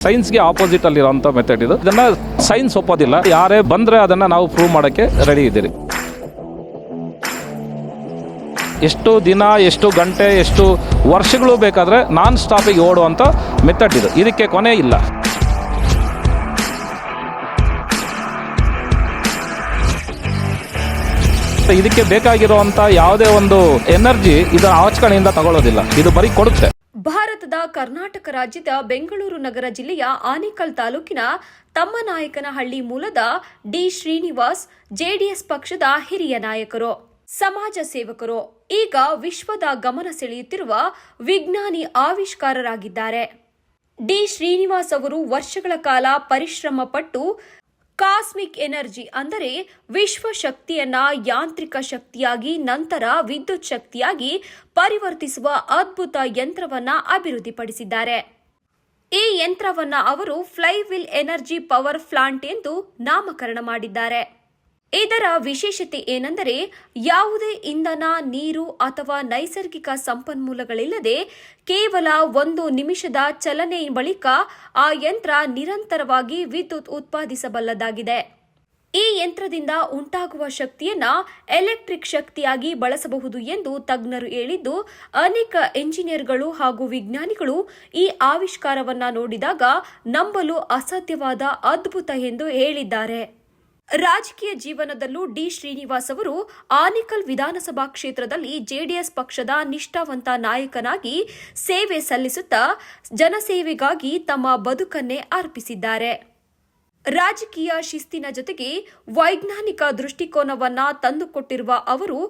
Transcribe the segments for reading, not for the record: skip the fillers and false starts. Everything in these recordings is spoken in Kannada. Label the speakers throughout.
Speaker 1: ಸೈನ್ಸ್ಗೆ ಆಪೋಸಿಟ್ ಅಲ್ಲಿರೋಂಥ ಮೆಥಡ್ ಇದು. ಇದನ್ನು ಸೈನ್ಸ್ ಒಪ್ಪೋದಿಲ್ಲ. ಯಾರೇ ಬಂದರೆ ಅದನ್ನು ನಾವು ಪ್ರೂವ್ ಮಾಡೋಕ್ಕೆ ರೆಡಿ ಇದ್ದೀರಿ. ಎಷ್ಟು ದಿನ, ಎಷ್ಟು ಗಂಟೆ, ಎಷ್ಟು ವರ್ಷಗಳು ಬೇಕಾದರೆ ನಾನ್ ಸ್ಟಾಪಿಗೆ ಓಡುವಂಥ ಮೆಥಡ್ ಇದು. ಇದಕ್ಕೆ ಕೊನೆ ಇಲ್ಲ. ಇದಕ್ಕೆ ಬೇಕಾಗಿರುವಂಥ ಯಾವುದೇ ಒಂದು ಎನರ್ಜಿ ಇದರ ಆಚರಣೆಯಿಂದ ತಗೊಳ್ಳೋದಿಲ್ಲ. ಇದು ಬರೀ ಕೊಡುತ್ತೆ.
Speaker 2: ಭಾರತದ ಕರ್ನಾಟಕ ರಾಜ್ಯದ ಬೆಂಗಳೂರು ನಗರ ಜಿಲ್ಲೆಯ ಆನೇಕಲ್ ತಾಲೂಕಿನ ತಮ್ಮನಾಯಕನಹಳ್ಳಿ ಮೂಲದ ಡಿ ಶ್ರೀನಿವಾಸ್ ಜೆಡಿಎಸ್ ಪಕ್ಷದ ಹಿರಿಯ ನಾಯಕರು, ಸಮಾಜ ಸೇವಕರು, ಈಗ ವಿಶ್ವದ ಗಮನ ಸೆಳೆಯುತ್ತಿರುವ ವಿಜ್ಞಾನಿ ಆವಿಷ್ಕಾರರಾಗಿದ್ದಾರೆ. ಡಿ ಶ್ರೀನಿವಾಸ್ ಅವರು ವರ್ಷಗಳ ಕಾಲ ಪರಿಶ್ರಮ ಪಟ್ಟು ಕಾಸ್ಮಿಕ್ ಎನರ್ಜಿ ಅಂದರೆ ವಿಶ್ವ ಶಕ್ತಿಯನ್ನ ಯಾಂತ್ರಿಕ ಶಕ್ತಿಯಾಗಿ ನಂತರ ವಿದ್ಯುತ್ ಶಕ್ತಿಯಾಗಿ ಪರಿವರ್ತಿಸುವ ಅದ್ಭುತ ಯಂತ್ರವನ್ನ ಅಭಿವೃದ್ಧಿಪಡಿಸಿದ್ದಾರೆ. ಈ ಯಂತ್ರವನ್ನ ಅವರು ಫ್ಲೈವಿಲ್ ಎನರ್ಜಿ ಪವರ್ ಪ್ಲಾಂಟ್ ಎಂದು ನಾಮಕರಣ ಮಾಡಿದ್ದಾರೆ. ಇದರ ವಿಶೇಷತೆ ಏನೆಂದರೆ ಯಾವುದೇ ಇಂಧನ, ನೀರು ಅಥವಾ ನೈಸರ್ಗಿಕ ಸಂಪನ್ಮೂಲಗಳಿಲ್ಲದೆ ಕೇವಲ 1 ನಿಮಿಷದ ಚಲನೆ ಬಳಿಕ ಆ ಯಂತ್ರ ನಿರಂತರವಾಗಿ ವಿದ್ಯುತ್ ಉತ್ಪಾದಿಸಬಲ್ಲದಾಗಿದೆ. ಈ ಯಂತ್ರದಿಂದ ಉಂಟಾಗುವ ಶಕ್ತಿಯನ್ನ ಎಲೆಕ್ಟ್ರಿಕ್ ಶಕ್ತಿಯಾಗಿ ಬಳಸಬಹುದು ಎಂದು ತಜ್ಞರು ಹೇಳಿದ್ದು, ಅನೇಕ ಎಂಜಿನಿಯರ್ಗಳು ಹಾಗೂ ವಿಜ್ಞಾನಿಗಳು ಈ ಆವಿಷ್ಕಾರವನ್ನ ನೋಡಿದಾಗ ನಂಬಲು ಅಸಾಧ್ಯವಾದ ಅದ್ಭುತ ಎಂದು ಹೇಳಿದ್ದಾರೆ. ರಾಜಕೀಯ ಜೀವನದಲ್ಲೂ ಡಿ ಶ್ರೀನಿವಾಸ್ ಅವರು ಆನೇಕಲ್ ವಿಧಾನಸಭಾ ಕ್ಷೇತ್ರದಲ್ಲಿ ಜೆಡಿಎಸ್ ಪಕ್ಷದ ನಿಷ್ಠಾವಂತ ನಾಯಕನಾಗಿ ಸೇವೆ ಸಲ್ಲಿಸುತ್ತಾ ಜನಸೇವೆಗಾಗಿ ತಮ್ಮ ಬದುಕನ್ನೇ ಅರ್ಪಿಸಿದ್ದಾರೆ. ರಾಜಕೀಯ ಶಿಸ್ತಿನ ಜೊತೆಗೆ ವೈಜ್ಞಾನಿಕ ದೃಷ್ಟಿಕೋನವನ್ನ ತಂದುಕೊಟ್ಟಿರುವ ಅವರು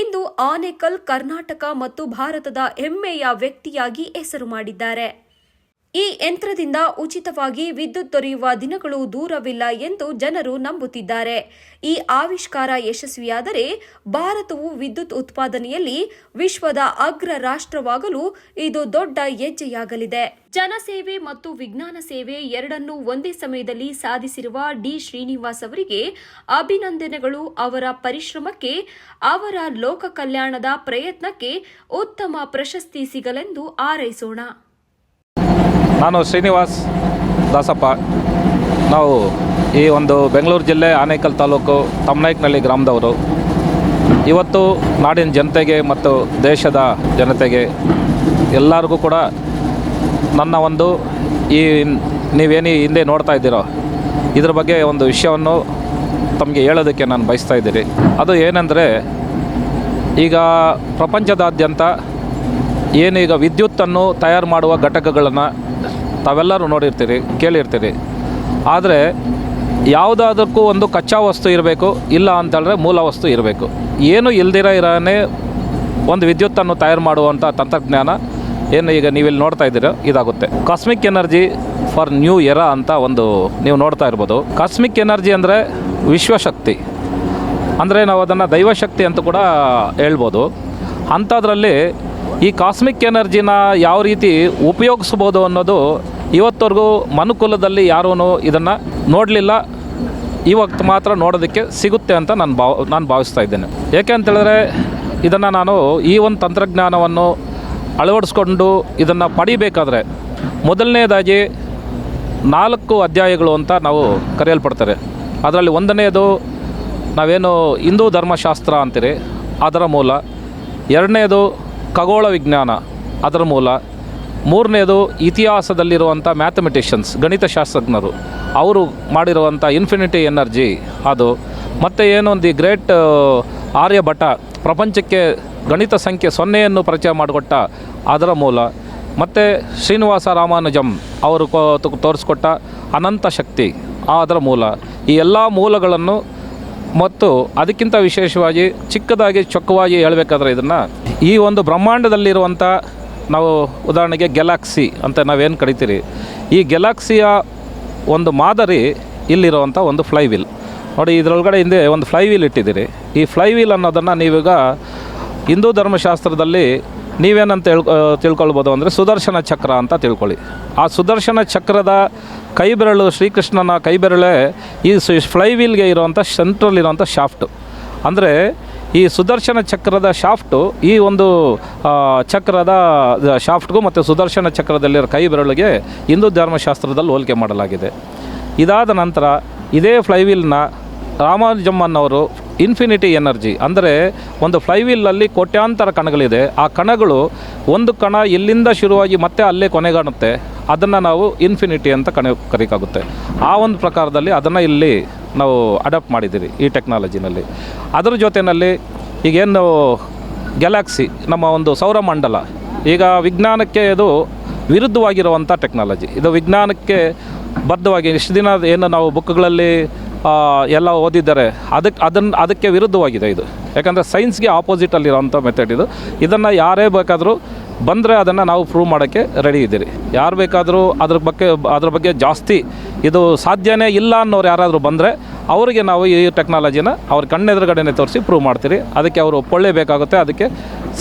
Speaker 2: ಇಂದು ಆನೇಕಲ್, ಕರ್ನಾಟಕ ಮತ್ತು ಭಾರತದ ಹೆಮ್ಮೆಯ ವ್ಯಕ್ತಿಯಾಗಿ ಹೆಸರು ಮಾಡಿದ್ದಾರೆ. ಈ ಯಂತ್ರದಿಂದ ಉಚಿತವಾಗಿ ವಿದ್ಯುತ್ ದೊರೆಯುವ ದಿನಗಳು ದೂರವಿಲ್ಲ ಎಂದು ಜನರು ನಂಬುತ್ತಿದ್ದಾರೆ. ಈ ಆವಿಷ್ಕಾರ ಯಶಸ್ವಿಯಾದರೆ ಭಾರತವು ವಿದ್ಯುತ್ ಉತ್ಪಾದನೆಯಲ್ಲಿ ವಿಶ್ವದ ಅಗ್ರ ರಾಷ್ಟ್ರವಾಗಲು ಇದು ದೊಡ್ಡ ಹೆಜ್ಜೆಯಾಗಲಿದೆ. ಜನಸೇವೆ ಮತ್ತು ವಿಜ್ಞಾನ ಸೇವೆ ಎರಡನ್ನೂ ಒಂದೇ ಸಮಯದಲ್ಲಿ ಸಾಧಿಸಿರುವ ಡಿ ಶ್ರೀನಿವಾಸ್ ಅವರಿಗೆ ಅಭಿನಂದನೆಗಳು. ಅವರ ಪರಿಶ್ರಮಕ್ಕೆ, ಅವರ ಲೋಕ ಕಲ್ಯಾಣದ ಪ್ರಯತ್ನಕ್ಕೆ ಉತ್ತಮ ಪ್ರಶಸ್ತಿ ಸಿಗಲೆಂದು ಹಾರೈಸೋಣ.
Speaker 1: ನಾನು ಶ್ರೀನಿವಾಸ್ ದಾಸಪ್ಪ. ನಾವು ಈ ಒಂದು ಬೆಂಗಳೂರು ಜಿಲ್ಲೆ ಆನೇಕಲ್ ತಾಲೂಕು ತಮ್ಮನಾಯಕನಹಳ್ಳಿ ಗ್ರಾಮದವರು. ಇವತ್ತು ನಾಡಿನ ಜನತೆಗೆ ಮತ್ತು ದೇಶದ ಜನತೆಗೆ ಎಲ್ಲರಿಗೂ ಕೂಡ ನನ್ನ ಒಂದು ಈ ನೀವೇನು ಹಿಂದೆ ನೋಡ್ತಾ ಇದ್ದೀರೋ ಇದ್ರ ಬಗ್ಗೆ ಒಂದು ವಿಷಯವನ್ನು ತಮಗೆ ಹೇಳೋದಕ್ಕೆ ನಾನು ಬಯಸ್ತಾ ಇದ್ದೀನಿ. ಅದು ಏನೆಂದರೆ, ಈಗ ಪ್ರಪಂಚದಾದ್ಯಂತ ಏನೀಗ ವಿದ್ಯುತ್ತನ್ನು ತಯಾರು ಮಾಡುವ ಘಟಕಗಳನ್ನು ತಾವೆಲ್ಲರೂ ನೋಡಿರ್ತೀರಿ, ಕೇಳಿರ್ತೀರಿ. ಆದರೆ ಯಾವುದಾದಕ್ಕೂ ಒಂದು ಕಚ್ಚಾ ವಸ್ತು ಇರಬೇಕು, ಇಲ್ಲ ಅಂತೇಳಿದ್ರೆ ಮೂಲ ವಸ್ತು ಇರಬೇಕು. ಏನು ಇರೋನೇ ಒಂದು ವಿದ್ಯುತ್ತನ್ನು ತಯಾರು ಮಾಡುವಂಥ ತಂತ್ರಜ್ಞಾನ ಏನು ಈಗ ನೀವಿಲ್ಲಿ ನೋಡ್ತಾ ಇದ್ದೀರೋ ಇದಾಗುತ್ತೆ. Cosmic energy for new era ಅಂತ ಒಂದು ನೀವು ನೋಡ್ತಾ ಇರ್ಬೋದು. ಕಾಸ್ಮಿಕ್ ಎನರ್ಜಿ ಅಂದರೆ ವಿಶ್ವಶಕ್ತಿ, ಅಂದರೆ ನಾವು ಅದನ್ನು ದೈವಶಕ್ತಿ ಅಂತ ಕೂಡ ಹೇಳ್ಬೋದು. ಅಂಥದ್ರಲ್ಲಿ ಈ ಕಾಸ್ಮಿಕ್ ಎನರ್ಜಿನ ಯಾವ ರೀತಿ ಉಪಯೋಗಿಸ್ಬೋದು ಅನ್ನೋದು ಇವತ್ತವರೆಗೂ ಮನುಕುಲದಲ್ಲಿ ಯಾರೂ ಇದನ್ನು ನೋಡಲಿಲ್ಲ. ಇವತ್ತು ಮಾತ್ರ ನೋಡೋದಕ್ಕೆ ಸಿಗುತ್ತೆ ಅಂತ ನಾನು ಭಾವಿಸ್ತಾ ಇದ್ದೇನೆ. ಏಕೆ ಅಂತೇಳಿದ್ರೆ, ಇದನ್ನು ನಾನು ಈ ಒಂದು ತಂತ್ರಜ್ಞಾನವನ್ನು ಅಳವಡಿಸ್ಕೊಂಡು ಇದನ್ನು ಪಡಿಬೇಕಾದ್ರೆ ಮೊದಲನೇದಾಗಿ 4 ಅಧ್ಯಾಯಗಳು ಅಂತ ನಾವು ಕರೆಯಲ್ಪಡ್ತಾರೆ. ಅದರಲ್ಲಿ ಒಂದನೆಯದು ನಾವೇನು ಹಿಂದೂ ಧರ್ಮಶಾಸ್ತ್ರ ಅಂತೀರಿ, ಅದರ ಮೂಲ. ಎರಡನೇದು ಖಗೋಳ ವಿಜ್ಞಾನ, ಅದರ ಮೂಲ. ಮೂರನೇದು ಇತಿಹಾಸದಲ್ಲಿರುವಂಥ ಮ್ಯಾಥಮೆಟಿಷಿಯನ್ಸ್, ಗಣಿತಶಾಸ್ತ್ರಜ್ಞರು, ಅವರು ಮಾಡಿರುವಂಥ ಇನ್ಫಿನಿಟಿ ಎನರ್ಜಿ ಅದು. ಮತ್ತು ಏನು ದಿ ಗ್ರೇಟ್ ಆರ್ಯಭಟ ಪ್ರಪಂಚಕ್ಕೆ ಗಣಿತ ಸಂಖ್ಯೆ 0ಯನ್ನು ಪರಿಚಯ ಮಾಡಿಕೊಟ್ಟ, ಅದರ ಮೂಲ. ಮತ್ತು ಶ್ರೀನಿವಾಸ ರಾಮಾನುಜಂ ಅವರು ತೋರಿಸ್ಕೊಟ್ಟ ಅನಂತ ಶಕ್ತಿ, ಅದರ ಮೂಲ. ಈ ಎಲ್ಲ ಮೂಲಗಳನ್ನು ಮತ್ತು ಅದಕ್ಕಿಂತ ವಿಶೇಷವಾಗಿ ಚಿಕ್ಕದಾಗಿ ಚೊಕ್ಕವಾಗಿ ಹೇಳಬೇಕಾದ್ರೆ ಇದನ್ನು ಈ ಒಂದು ಬ್ರಹ್ಮಾಂಡದಲ್ಲಿರುವಂಥ, ನಾವು ಉದಾಹರಣೆಗೆ ಗ್ಯಾಲಕ್ಸಿ ಅಂತ ನಾವೇನು ಕರಿತೀರಿ, ಈ ಗ್ಯಾಲಕ್ಸಿಯ ಒಂದು ಮಾದರಿ ಇಲ್ಲಿರುವಂಥ ಒಂದು ಫ್ಲೈವೀಲ್ ನೋಡಿ. ಇದರೊಳಗಡೆ ಹಿಂದೆ ಒಂದು ಫ್ಲೈವೀಲ್ ಇಟ್ಟಿದ್ದೀರಿ. ಈ ಫ್ಲೈವೀಲ್ ಅನ್ನೋದನ್ನು ನೀವೀಗ ಹಿಂದೂ ಧರ್ಮಶಾಸ್ತ್ರದಲ್ಲಿ ನೀವೇನಂತ ತಿಳ್ಕೊಳ್ಬೋದು ಅಂದರೆ ಸುದರ್ಶನ ಚಕ್ರ ಅಂತ ತಿಳ್ಕೊಳ್ಳಿ. ಆ ಸುದರ್ಶನ ಚಕ್ರದ ಕೈಬೆರಳು, ಶ್ರೀಕೃಷ್ಣನ ಕೈಬೆರಳೇ ಈ ಫ್ಲೈವೀಲ್ಗೆ ಇರುವಂಥ ಸೆಂಟ್ರಲ್ ಇರುವಂಥ ಶಾಫ್ಟು. ಅಂದರೆ ಈ ಸುದರ್ಶನ ಚಕ್ರದ ಶಾಫ್ಟು ಈ ಒಂದು ಚಕ್ರದ ಶಾಫ್ಟ್ಗೂ ಮತ್ತು ಸುದರ್ಶನ ಚಕ್ರದಲ್ಲಿರೋ ಕೈ ಬೆರಳಿಗೆ ಹಿಂದೂ ಧರ್ಮಶಾಸ್ತ್ರದಲ್ಲಿ ಹೋಲಿಕೆ ಮಾಡಲಾಗಿದೆ. ಇದಾದ ನಂತರ ಇದೇ ಫ್ಲೈವೀಲ್ನ ರಾಮಾನುಜಮ್ಮನವರು ಇನ್ಫಿನಿಟಿ ಎನರ್ಜಿ ಅಂದರೆ ಒಂದು ಫ್ಲೈವೀಲಲ್ಲಿ ಕೋಟ್ಯಾಂತರ ಕಣಗಳಿದೆ. ಆ ಕಣಗಳು ಒಂದು ಕಣ ಎಲ್ಲಿಂದ ಶುರುವಾಗಿ ಮತ್ತೆ ಅಲ್ಲೇ ಕೊನೆಗಾಣುತ್ತೆ, ಅದನ್ನು ನಾವು ಇನ್ಫಿನಿಟಿ ಅಂತ ಕರೀಕಾಗುತ್ತೆ. ಆ ಒಂದು ಪ್ರಕಾರದಲ್ಲಿ ಅದನ್ನು ಇಲ್ಲಿ ನಾವು ಅಡಾಪ್ಟ್ ಮಾಡಿದ್ದೀರಿ ಈ ಟೆಕ್ನಾಲಜಿನಲ್ಲಿ. ಅದರ ಜೊತೆಯಲ್ಲಿ ಈಗೇನು ಗ್ಯಾಲಕ್ಸಿ ನಮ್ಮ ಒಂದು ಸೌರಮಂಡಲ ಈಗ ವಿಜ್ಞಾನಕ್ಕೆ ಇದು ವಿರುದ್ಧವಾಗಿರುವಂಥ ಟೆಕ್ನಾಲಜಿ. ಇದು ವಿಜ್ಞಾನಕ್ಕೆ ಬದ್ಧವಾಗಿ ಇಷ್ಟು ದಿನ ಏನು ನಾವು ಬುಕ್ಗಳಲ್ಲಿ ಎಲ್ಲ ಓದಿದ್ದಾರೆ ಅದಕ್ಕೆ ವಿರುದ್ಧವಾಗಿದೆ ಇದು. ಯಾಕಂದರೆ ಸೈನ್ಸ್ಗೆ ಆಪೋಸಿಟಲ್ಲಿರೋಂಥ ಮೆಥಡ್ ಇದು. ಇದನ್ನು ಯಾರೇ ಬೇಕಾದರೂ ಬಂದರೆ ಅದನ್ನು ನಾವು ಪ್ರೂವ್ ಮಾಡೋಕ್ಕೆ ರೆಡಿ ಇದ್ದೀರಿ. ಯಾರು ಬೇಕಾದರೂ ಅದ್ರ ಬಗ್ಗೆ ಜಾಸ್ತಿ ಇದು ಸಾಧ್ಯನೇ ಇಲ್ಲ ಅನ್ನೋರು ಯಾರಾದರೂ ಬಂದರೆ ಅವರಿಗೆ ನಾವು ಈ ಟೆಕ್ನಾಲಜಿನ ಅವ್ರ ಕಣ್ಣೆದುರುಗಡೆನೇ ತೋರಿಸಿ ಪ್ರೂವ್ ಮಾಡ್ತೀರಿ. ಅದಕ್ಕೆ ಅವರು ಒಪ್ಕೊಳ್ಳೇಬೇಕಾಗುತ್ತೆ. ಅದಕ್ಕೆ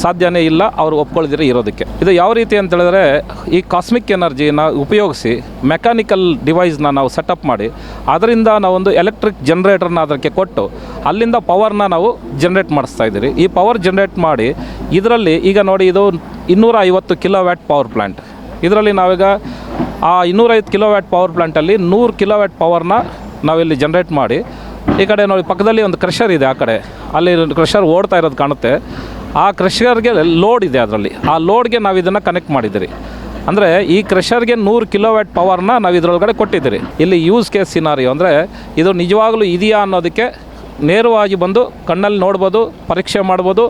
Speaker 1: ಸಾಧ್ಯನೇ ಇಲ್ಲ ಅವರು ಒಪ್ಕೊಳ್ದಿರ ಇರೋದಕ್ಕೆ. ಇದು ಯಾವ ರೀತಿ ಅಂತ ಹೇಳಿದ್ರೆ ಈ ಕಾಸ್ಮಿಕ್ ಎನರ್ಜಿನ ಉಪಯೋಗಿಸಿ ಮೆಕ್ಯಾನಿಕಲ್ ಡಿವೈಸ್ನ ನಾವು ಸೆಟಪ್ ಮಾಡಿ ಅದರಿಂದ ನಾವೊಂದು ಎಲೆಕ್ಟ್ರಿಕ್ ಜನ್ರೇಟರ್ನ ಅದಕ್ಕೆ ಕೊಟ್ಟು ಅಲ್ಲಿಂದ ಪವರ್ನ ನಾವು ಜನ್ರೇಟ್ ಮಾಡಿಸ್ತಾ ಇದ್ದೀರಿ. ಈ ಪವರ್ ಜನ್ರೇಟ್ ಮಾಡಿ ಇದರಲ್ಲಿ ಈಗ ನೋಡಿ ಇದು 250 ಕಿಲೋವ್ಯಾಟ್ ಪವರ್ ಪ್ಲ್ಯಾಂಟ್. ಇದರಲ್ಲಿ ನಾವೀಗ ಆ 250 ಕಿಲೋವ್ಯಾಟ್ ಪವರ್ ಪ್ಲ್ಯಾಂಟಲ್ಲಿ 100 ಕಿಲೋವ್ಯಾಟ್ ಪವರ್ನ ನಾವಿಲ್ಲಿ ಜನ್ರೇಟ್ ಮಾಡಿ ಈ ಕಡೆ ನೋಡಿ ಪಕ್ಕದಲ್ಲಿ ಒಂದು ಕ್ರಷರ್ ಇದೆ. ಆ ಕಡೆ ಅಲ್ಲಿ ಕ್ರಷರ್ ಓಡ್ತಾ ಇರೋದು ಕಾಣುತ್ತೆ. ಆ ಕ್ರಷರ್ಗೆ ಲೋಡ್ ಇದೆ. ಅದರಲ್ಲಿ ಆ ಲೋಡ್ಗೆ ನಾವು ಇದನ್ನು ಕನೆಕ್ಟ್ ಮಾಡಿದ್ದೀರಿ. ಅಂದರೆ ಈ ಕ್ರಷರ್ಗೆ 100 ಕಿಲೋವ್ಯಾಟ್ ಪವರ್ನ ನಾವು ಇದರೊಳಗಡೆ ಕೊಟ್ಟಿದ್ದೀರಿ. ಇಲ್ಲಿ ಯೂಸ್ ಕೇಸ್ ಸಿನಾರಿಯೋ ಅಂದರೆ ಇದು ನಿಜವಾಗಲೂ ಇದೆಯಾ ಅನ್ನೋದಕ್ಕೆ ನೇರವಾಗಿ ಬಂದು ಕಣ್ಣಲ್ಲಿ ನೋಡ್ಬೋದು, ಪರೀಕ್ಷೆ ಮಾಡ್ಬೋದು,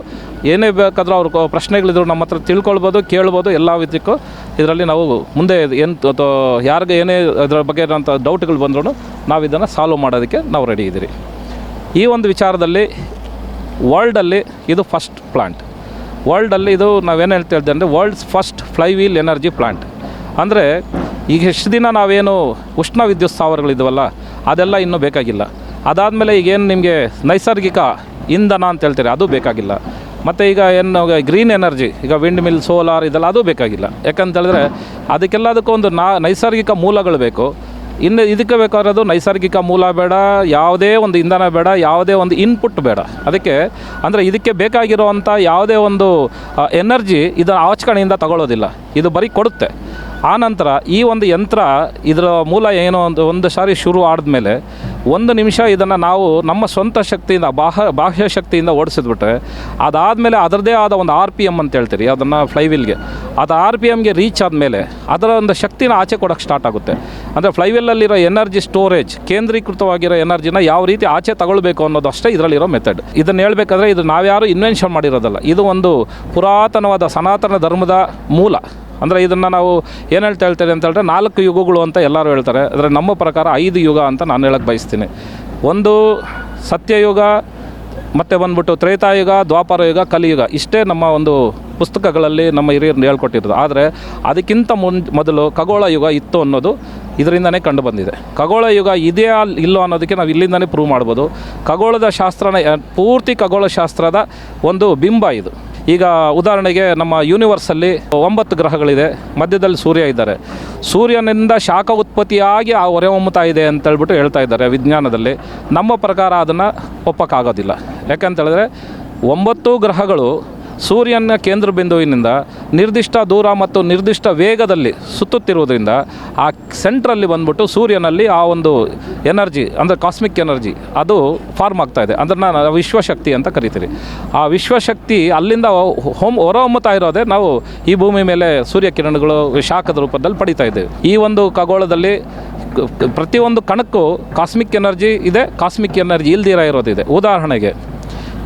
Speaker 1: ಏನೇ ಬೇಕಾದರೂ ಅವ್ರ ಪ್ರಶ್ನೆಗಳಿದ್ರು ನಮ್ಮ ಹತ್ರ ತಿಳ್ಕೊಳ್ಬೋದು, ಕೇಳ್ಬೋದು. ಎಲ್ಲ ವಿಧಕ್ಕೂ ಇದರಲ್ಲಿ ನಾವು ಮುಂದೆ ಏನು ಯಾರಿಗೆ ಏನೇ ಅದರ ಬಗ್ಗೆ ಇರೋಂಥ ಡೌಟ್ಗಳು ಬಂದ್ರೂ ನಾವು ಇದನ್ನು ಸಾಲ್ವ್ ಮಾಡೋದಕ್ಕೆ ನಾವು ರೆಡಿ ಇದ್ದೀರಿ. ಈ ಒಂದು ವಿಚಾರದಲ್ಲಿ ವರ್ಲ್ಡಲ್ಲಿ ಇದು ಫಸ್ಟ್ ಪ್ಲ್ಯಾಂಟ್. ವರ್ಲ್ಡಲ್ಲಿ ಇದು ನಾವೇನು ಹೇಳ್ತಿದ್ದೆ ಅಂದರೆ world's first flywheel energy plant. ಅಂದರೆ ಈಗ ಎಷ್ಟು ದಿನ ನಾವೇನು ಉಷ್ಣ ವಿದ್ಯುತ್ ಸ್ಥಾವರಗಳಿದ್ವಲ್ಲ ಅದೆಲ್ಲ ಇನ್ನೂ ಬೇಕಾಗಿಲ್ಲ. ಅದಾದಮೇಲೆ ಈಗೇನು ನಿಮಗೆ ನೈಸರ್ಗಿಕ ಇಂಧನ ಅಂತ ಹೇಳ್ತೀರಿ ಅದು ಬೇಕಾಗಿಲ್ಲ. ಮತ್ತು ಈಗ ಏನು ಗ್ರೀನ್ ಎನರ್ಜಿ ಈಗ ವಿಂಡ್ ಮಿಲ್, ಸೋಲಾರ್ ಇದೆಲ್ಲ ಅದು ಬೇಕಾಗಿಲ್ಲ. ಯಾಕಂತೇಳಿದ್ರೆ ಅದಕ್ಕೆಲ್ಲದಕ್ಕೂ ಒಂದು ನೈಸರ್ಗಿಕ ಮೂಲಗಳು ಬೇಕು. ಇನ್ನು ಇದಕ್ಕೆ ಬೇಕಾಗಿರೋದು ನೈಸರ್ಗಿಕ ಮೂಲ ಬೇಡ, ಯಾವುದೇ ಒಂದು ಇಂಧನ ಬೇಡ, ಯಾವುದೇ ಒಂದು ಇನ್ಪುಟ್ ಬೇಡ. ಅದಕ್ಕೆ ಅಂದರೆ ಇದಕ್ಕೆ ಬೇಕಾಗಿರುವಂಥ ಯಾವುದೇ ಒಂದು ಎನರ್ಜಿ ಇದರ ಆಚರಣೆಯಿಂದ ತಗೊಳ್ಳೋದಿಲ್ಲ. ಇದು ಬರೀ ಕೊಡುತ್ತೆ. ಆನಂತರ ಈ ಒಂದು ಯಂತ್ರ ಇದರ ಮೂಲ ಏನೋ ಒಂದು ಸಾರಿ ಶುರು ಆದಮೇಲೆ 1 ನಿಮಿಷ ಇದನ್ನು ನಾವು ನಮ್ಮ ಸ್ವಂತ ಶಕ್ತಿಯಿಂದ ಬಾಹ್ಯ ಶಕ್ತಿಯಿಂದ ಓಡಿಸಿದ್ಬಿಟ್ರೆ ಅದಾದಮೇಲೆ ಅದರದೇ ಆದ ಒಂದು RPM ಅಂತ ಹೇಳ್ತೀರಿ ಅದನ್ನು ಫ್ಲೈವೀಲ್ಗೆ. ಅದು RPMಗೆ ರೀಚ್ ಆದಮೇಲೆ ಅದರ ಒಂದು ಶಕ್ತಿನ ಆಚೆ ಕೊಡೋಕ್ಕೆ ಸ್ಟಾರ್ಟ್ ಆಗುತ್ತೆ. ಅಂದರೆ ಫ್ಲೈವೀಲಲ್ಲಿರೋ ಎನರ್ಜಿ ಸ್ಟೋರೇಜ್ ಕೇಂದ್ರೀಕೃತವಾಗಿರೋ ಎನರ್ಜಿನ ಯಾವ ರೀತಿ ಆಚೆ ತಗೊಳ್ಬೇಕು ಅನ್ನೋದು ಅಷ್ಟೇ ಇದರಲ್ಲಿರೋ ಮೆಥಡ್. ಇದನ್ನು ಹೇಳಬೇಕಾದ್ರೆ ಇದು ನಾವ್ಯಾರು ಇನ್ವೆನ್ಷನ್ ಮಾಡಿರೋದಲ್ಲ. ಇದು ಒಂದು ಪುರಾತನವಾದ ಸನಾತನ ಧರ್ಮದ ಮೂಲ. ಅಂದರೆ ಇದನ್ನು ನಾವು ಏನು ಹೇಳ್ತಾರೆ ಅಂತ ಹೇಳಿದ್ರೆ 4 ಯುಗಗಳು ಅಂತ ಎಲ್ಲರೂ ಹೇಳ್ತಾರೆ. ಆದರೆ ನಮ್ಮ ಪ್ರಕಾರ 5 ಯುಗ ಅಂತ ನಾನು ಹೇಳಕ್ಕೆ ಬಯಸ್ತೀನಿ. ಒಂದು ಸತ್ಯಯುಗ, ಮತ್ತು ಬಂದ್ಬಿಟ್ಟು ತ್ರೇತಾಯುಗ, ದ್ವಾಪರ ಯುಗ, ಕಲಿಯುಗ. ಇಷ್ಟೇ ನಮ್ಮ ಒಂದು ಪುಸ್ತಕಗಳಲ್ಲಿ ನಮ್ಮ ಹಿರಿಯರು ಹೇಳ್ಕೊಟ್ಟಿರೋದು. ಆದರೆ ಅದಕ್ಕಿಂತ ಮೊದಲು ಖಗೋಳ ಯುಗ ಇತ್ತು ಅನ್ನೋದು ಇದರಿಂದನೇ ಕಂಡು ಬಂದಿದೆ. ಖಗೋಳ ಯುಗ ಇದೆಯಾ ಇಲ್ಲೋ ಅನ್ನೋದಕ್ಕೆ ನಾವು ಇಲ್ಲಿಂದನೇ ಪ್ರೂವ್ ಮಾಡ್ಬೋದು. ಖಗೋಳದ ಶಾಸ್ತ್ರನ ಪೂರ್ತಿ ಖಗೋಳ ಶಾಸ್ತ್ರದ ಒಂದು ಬಿಂಬ ಇದು. ಈಗ ಉದಾಹರಣೆಗೆ ನಮ್ಮ ಯೂನಿವರ್ಸಲ್ಲಿ 9 ಗ್ರಹಗಳಿದೆ, ಮಧ್ಯದಲ್ಲಿ ಸೂರ್ಯ ಇದ್ದಾರೆ. ಸೂರ್ಯನಿಂದ ಶಾಖ ಉತ್ಪತ್ತಿಯಾಗಿ ಆ ಹೊರಹೊಮ್ಮುತ್ತಾ ಇದೆ ಅಂತೇಳ್ಬಿಟ್ಟು ಹೇಳ್ತಾ ಇದ್ದಾರೆ ವಿಜ್ಞಾನದಲ್ಲಿ. ನಮ್ಮ ಪ್ರಕಾರ ಅದನ್ನು ಒಪ್ಪಕ್ಕಾಗೋದಿಲ್ಲ. ಯಾಕಂತೇಳಿದ್ರೆ 9 ಗ್ರಹಗಳು ಸೂರ್ಯನ ಕೇಂದ್ರ ಬಿಂದುವಿನಿಂದ ನಿರ್ದಿಷ್ಟ ದೂರ ಮತ್ತು ನಿರ್ದಿಷ್ಟ ವೇಗದಲ್ಲಿ ಸುತ್ತುತ್ತಿರುವುದರಿಂದ ಆ ಸೆಂಟ್ರಲ್ಲಿ ಬಂದ್ಬಿಟ್ಟು ಸೂರ್ಯನಲ್ಲಿ ಆ ಒಂದು ಎನರ್ಜಿ ಅಂದರೆ ಕಾಸ್ಮಿಕ್ ಎನರ್ಜಿ ಅದು ಫಾರ್ಮ್ ಆಗ್ತಾ ಇದೆ. ಅದನ್ನು ನಾವು ವಿಶ್ವಶಕ್ತಿ ಅಂತ ಕರಿತೀರಿ. ಆ ವಿಶ್ವಶಕ್ತಿ ಅಲ್ಲಿಂದ ಹೊರಹೊಮ್ಮುತ್ತಾ ಇರೋದೇ ನಾವು ಈ ಭೂಮಿ ಮೇಲೆ ಸೂರ್ಯಕಿರಣಗಳು ಶಾಖದ ರೂಪದಲ್ಲಿ ಪಡಿತಾ ಇದ್ದೇವೆ. ಈ ಒಂದು ಖಗೋಳದಲ್ಲಿ ಪ್ರತಿಯೊಂದು ಕಣಕ್ಕೂ ಕಾಸ್ಮಿಕ್ ಎನರ್ಜಿ ಇದೆ, ಕಾಸ್ಮಿಕ್ ಎನರ್ಜಿ ಇಲ್ದಿರ ಇರೋದಿದೆ. ಉದಾಹರಣೆಗೆ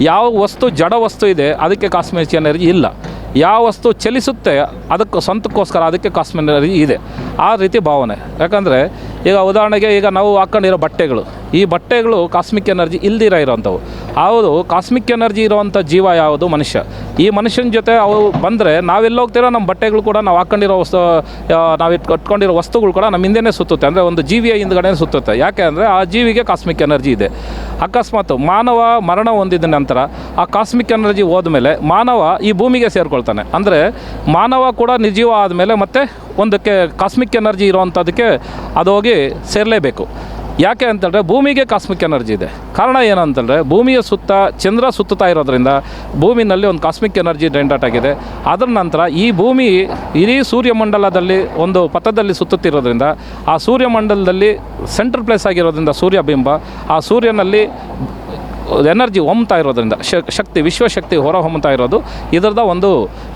Speaker 1: ಯಾವ ವಸ್ತು ಜಡ ವಸ್ತು ಇದೆ ಅದಕ್ಕೆ ಕಾಸ್ಮಿಕ್ ಎನರ್ಜಿ ಇಲ್ಲ. ಯಾವ ವಸ್ತು ಚಲಿಸುತ್ತೆ ಅದಕ್ಕೆ ಸ್ವಂತಕ್ಕೋಸ್ಕರ ಅದಕ್ಕೆ ಕಾಸ್ಮಿಕ್ ಎನರ್ಜಿ ಇದೆ. ಆ ರೀತಿ ಭಾವನೆ. ಯಾಕಂದರೆ ಈಗ ಉದಾಹರಣೆಗೆ ಈಗ ನಾವು ಹಾಕ್ಕೊಂಡಿರೋ ಬಟ್ಟೆಗಳು, ಈ ಬಟ್ಟೆಗಳು ಕಾಸ್ಮಿಕ್ ಎನರ್ಜಿ ಇಲ್ದಿರ ಇರೋವಂಥವು. ಹೌದು, ಕಾಸ್ಮಿಕ್ ಎನರ್ಜಿ ಇರೋವಂಥ ಜೀವ ಯಾವುದು? ಮನುಷ್ಯ. ಈ ಮನುಷ್ಯನ ಜೊತೆ ಅವು ಬಂದರೆ ನಾವೆಲ್ಲ ಹೋಗ್ತೀರೋ ನಮ್ಮ ಬಟ್ಟೆಗಳು ಕೂಡ ನಾವು ಹಾಕ್ಕೊಂಡಿರೋ ನಾವು ಕಟ್ಕೊಂಡಿರೋ ವಸ್ತುಗಳು ಕೂಡ ನಮ್ಮ ಹಿಂದೆನೇ ಸುತ್ತುತ್ತೆ. ಅಂದರೆ ಒಂದು ಜೀವಿಯ ಹಿಂದ್ಗಡೆ ಸುತ್ತುತ್ತೆ. ಯಾಕೆ ಅಂದರೆ ಆ ಜೀವಿಗೆ ಕಾಸ್ಮಿಕ್ ಎನರ್ಜಿ ಇದೆ. ಅಕಸ್ಮಾತ್ ಮಾನವ ಮರಣ ಹೊಂದಿದ ನಂತರ ಆ ಕಾಸ್ಮಿಕ್ ಎನರ್ಜಿ ಹೋದ್ಮೇಲೆ ಮಾನವ ಈ ಭೂಮಿಗೆ ಸೇರಿಕೊಳ್ತಾನೆ. ಅಂದರೆ ಮಾನವ ಕೂಡ ನಿರ್ಜೀವ ಆದಮೇಲೆ ಮತ್ತೆ ಒಂದಕ್ಕೆ ಕಾಸ್ಮಿಕ್ ಎನರ್ಜಿ ಇರೋವಂಥದ್ದಕ್ಕೆ ಅದು ಹೋಗಿ ಸೇರಲೇಬೇಕು. ಯಾಕೆ ಅಂತಂದರೆ ಭೂಮಿಗೆ ಕಾಸ್ಮಿಕ್ ಎನರ್ಜಿ ಇದೆ. ಕಾರಣ ಏನಂತಂದರೆ ಭೂಮಿಯ ಸುತ್ತ ಚಂದ್ರ ಸುತ್ತುತ್ತಾ ಇರೋದ್ರಿಂದ ಭೂಮಿನಲ್ಲಿ ಒಂದು ಕಾಸ್ಮಿಕ್ ಎನರ್ಜಿ ಜನರೇಟ್ ಆಗಿದೆ. ಅದರ ನಂತರ ಈ ಭೂಮಿ ಇಡೀ ಸೂರ್ಯಮಂಡಲದಲ್ಲಿ ಒಂದು ಪಥದಲ್ಲಿ ಸುತ್ತುತ್ತಿರೋದ್ರಿಂದ ಆ ಸೂರ್ಯಮಂಡಲದಲ್ಲಿ ಸೆಂಟ್ರಲ್ ಪ್ಲೇಸ್ ಆಗಿರೋದ್ರಿಂದ ಸೂರ್ಯಬಿಂಬ ಆ ಸೂರ್ಯನಲ್ಲಿ ಎನರ್ಜಿ ಹೊಮ್ತಾ ಇರೋದ್ರಿಂದ ಶಕ್ತಿ ವಿಶ್ವಶಕ್ತಿ ಹೊರ ಹೊಮ್ತಾ ಇರೋದು ಇದರದ ಒಂದು